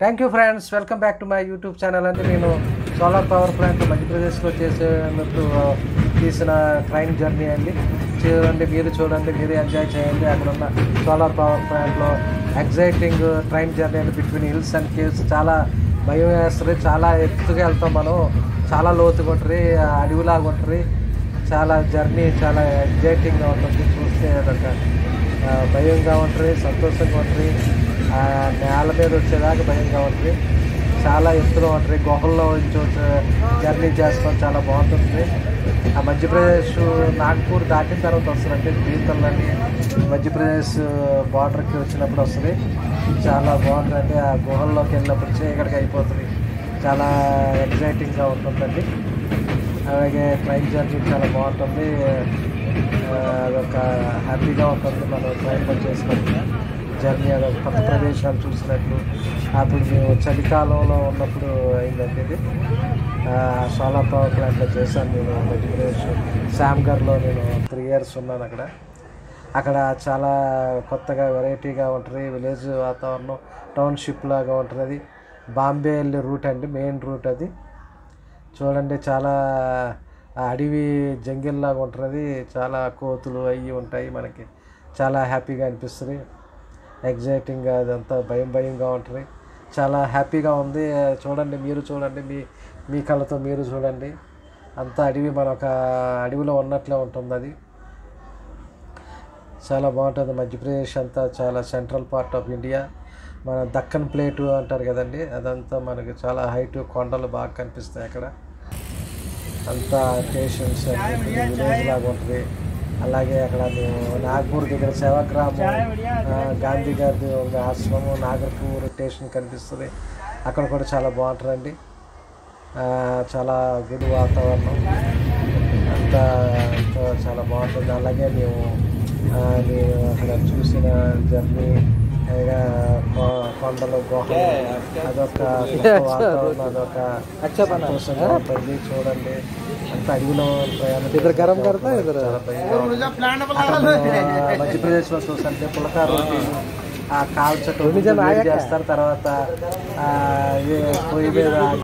Thank you friends, welcome back to my YouTube channel. అంటే నేను solar power plant మధ్యప్రదేశ్లో చేసేటప్పుడు తీసిన ట్రైన్ జర్నీ అండి. చూడండి, మీరు చూడండి, మీరు ఎంజాయ్ చేయండి. అక్కడ ఉన్న సోలార్ పవర్ ప్లాంట్లో ఎగ్జైటింగ్ ట్రైన్ జర్నీ అండి. Between hills and caves. చాలా భయం వేస్తుంది. చాలా ఎత్తుగా వెళ్తాం మనం. చాలా లోతుగా ఉంటుంది, అడవిలాగా ఉంటుంది. చాలా జర్నీ చాలా ఎగ్జైటింగ్గా ఉంటుంది. చూస్తే అదొక భయంగా ఉంటుంది, సంతోషంగా ఉంటుంది. నేల మీద వచ్చేదాకా భయంగా ఉంటుంది. చాలా ఎత్తులో ఉంటుంది. గుహల్లో జర్నీ చేస్తాం, చాలా బాగుంటుంది. ఆ మధ్యప్రదేశ్ నాగ్పూర్ దాటిన తర్వాత వస్తుందంటే బీతల్ని మధ్యప్రదేశ్ బార్డర్కి వచ్చినప్పుడు వస్తుంది. చాలా బాగుంటుందండి. ఆ గుహల్లోకి వెళ్ళినప్పుడు చీకటికి అయిపోతుంది. చాలా ఎగ్జైటింగ్గా ఉంటుందండి. అలాగే ట్రైన్ జర్నీ చాలా బాగుంటుంది. అదొక హ్యాపీగా ఉంటుంది. మనం ట్రైన్లో చేసుకుంటే జర్నీ అదొక కొత్త ప్రదేశాలు చూసినట్లు. అప్పుడు మేము చలికాలంలో ఉన్నప్పుడు అయిందండి ఇది. సోలార్ పవర్ ప్లాంట్లో చేశాను నేను మధ్యప్రదేశ్ శామ్గర్లో. నేను 3 years ఉన్నాను అక్కడ. అక్కడ చాలా కొత్తగా వెరైటీగా ఉంటుంది. విలేజ్ వాతావరణం, టౌన్షిప్ లాగా ఉంటుంది. అది బాంబే వెళ్ళే రూట్ అండి, మెయిన్ రూట్ అది. చూడండి, చాలా అడవి జంగిల్ లాగా ఉంటుంది. చాలా కోతులు అవి ఉంటాయి. మనకి చాలా హ్యాపీగా అనిపిస్తుంది. ఎగ్జైటింగ్గా, అదంతా భయంగా ఉంటుంది. చాలా హ్యాపీగా ఉంది. చూడండి, మీరు చూడండి, మీ కళ్ళతో మీరు చూడండి. అంతా అడవి, మన ఒక అడవిలో ఉన్నట్లే ఉంటుంది. అది చాలా బాగుంటుంది. మధ్యప్రదేశ్ అంతా చాలా సెంట్రల్ పార్ట్ ఆఫ్ ఇండియా. మన దక్కన్ ప్లేటు అంటారు కదండి, అదంతా మనకి చాలా హైట్, కొండలు బాగా కనిపిస్తాయి అక్కడ. అంతా స్టేషన్స్ విలేజ్ లాగా ఉంటుంది. అలాగే అక్కడ మేము నాగ్పూర్ దగ్గర సేవాగ్రామం, గాంధీ గారి ఆశ్రమం, నాగర్పూర్ స్టేషన్ కనిపిస్తుంది. అక్కడ కూడా చాలా బాగుంటుందండి. చాలా గుడి వాతావరణం అంతా చాలా బాగుంటుంది. అలాగే మేము అక్కడ చూసిన జర్నీ, కొండలు, గుహలు, అదొక వాతావరణం, అదొక సంతోషంగా ఉంటుంది. చూడండి, అంత అడవిలో మధ్యప్రదేశ్లో చూసంటే పులకా రోటీ కాల్చటం చేస్తారు. తర్వాత పొయ్యి మీద